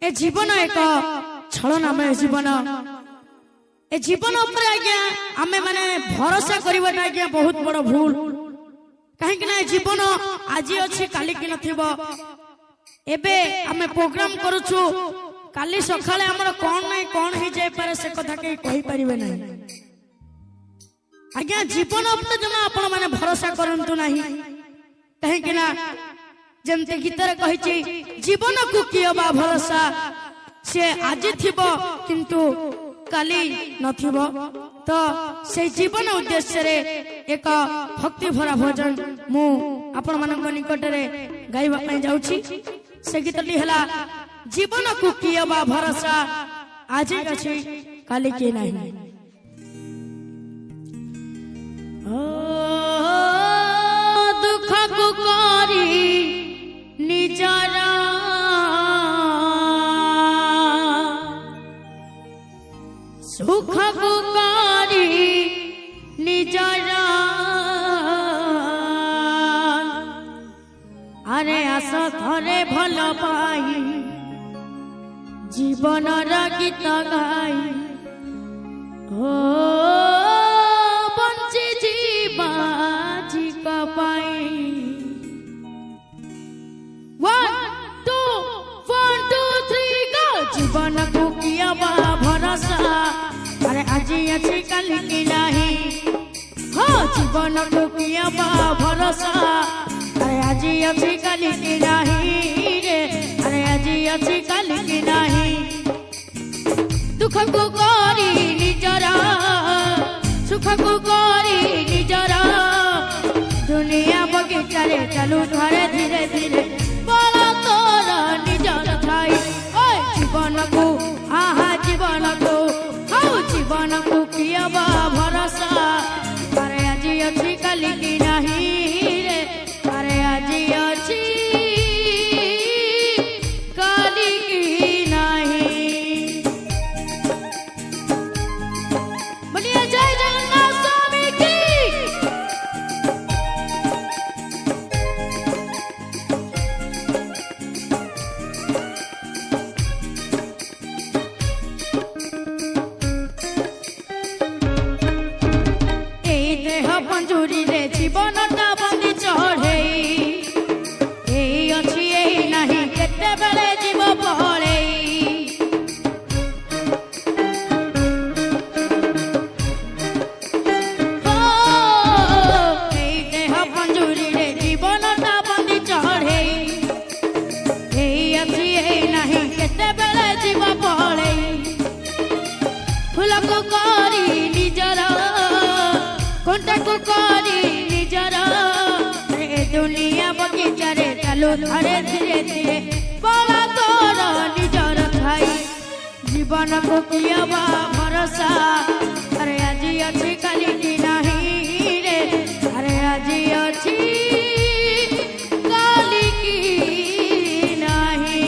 ए जीवन एक छलनामय जीवन ए जीवन उपर आज्ञा आमे माने भरोसा करबाटा आज्ञा बहुत बड़ भूल कहीं ना जीवन आज अच्छी काली कि नथिबो एबे आमे प्रोग्राम करूछु काली सखाले हमर कोन नै कोन ही जाय पारे से कथा के कहि परिबे नै आज्ञा जीवन उपर जमा आपण माने भरोसा करंतु नाही कहीं कि ना जमते गीतर कहिछि जीवन को कियबा भरोसा से आज थिबो किंतु काली नथिबो तो से जीवन उद्देश्य रे एक भक्ति भरा भजन मु आपण मानक निकट रे गाइबा पई जाउछि से गीतली हला जीवन को कियबा भरोसा आज अछि काली के नाही ओ दुख को करी निजरा सुख को करी निजरा अरे आस थरे भल पाई जीवन गीत गाई हो बंची जीवा जी का पाई 1 2 3 गो जीवन को किया भरोसा अरे आज अच्छी कल की नहीं हो जीवन को किया भरोसा अरे आज अच्छी कल की नहीं रे अरे आज अच्छी कल की नहीं दुख को करी निजरा सुख को करी निजरा दुनिया बगीचा रे चलू धरे धीरे धीरे बड़ा तोर निजर थाई जीवन को आहा जीवन को जीवन को किया भरोसा अरे आज अच्छी कल की नहीं रे अरे आज अच्छी कल की नहीं बोलिए जय जगन्नाथ स्वामी की पंजुरी रे जीवन बंदी चढ़े अच्छी नहीं केते बेले जीव पड़े देह पंजुरी रे जीवन बंदी चढ़े अच्छी नहीं केते बेले जीव पड़े फूल को करी निजर कोंटा को करी निजरा दुनिया बगीचा रे चलो धरे धीरे धीरे बड़ा तोर निजर थाई जीवन को किया भरोसा अरे आज अच्छी कल की नहीं रे अरे आज अच्छी कल की नहीं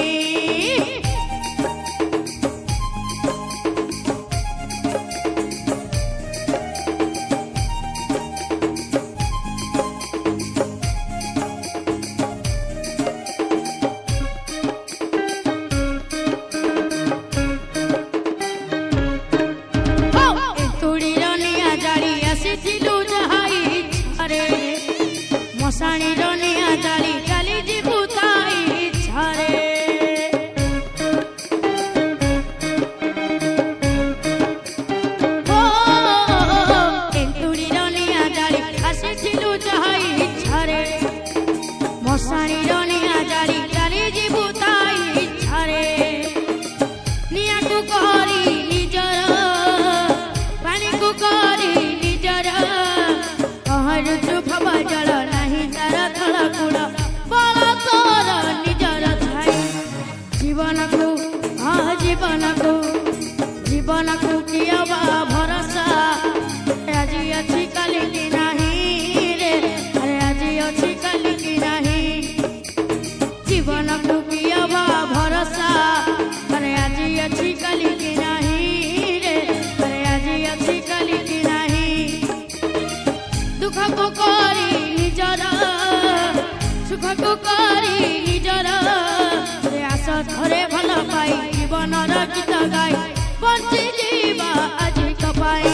मसाणी रनिया जाली जाली जी बुताई छारे ओ एंतुड़ी रनिया जाली आसे छिलु जहाई छारे मसाणी रनिया जाली जाली जी बुताई छारे निया को करी निजर पानी को करी निजर कहर जो भवा जल जीवन को किया भरोसा आज अच्छी कल की नहीं रे अरे आज अच्छी कल की नहीं जीवन को किया भरोसा अरे आज अच्छी कल की नहीं रे अरे आज अच्छी कल की नहीं दुख को करी निजरा सुख को करी निजरा आस थरे भल पाई जीवनर गीत गाई बंची जीवा आज कपाई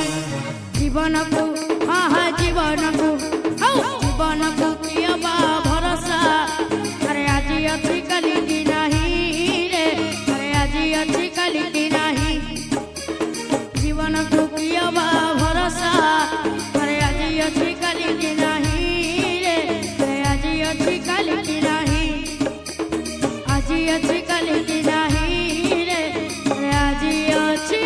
जीवन को हाँ जीवन को जीवन को किया बा भरोसा अरे आज अच्छी कल की नहीं रे अरे आज अच्छी कल की नहीं जीवन को किया बा भरोसा अरे आज अच्छी कल की नहीं रे अरे आज अच्छी कल की नहीं आज अच्छी कल की नहीं रे अरे आज अच्छी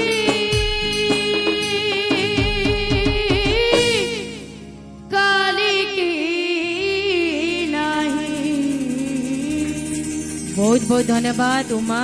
बहुत बहुत धन्यवाद उमा।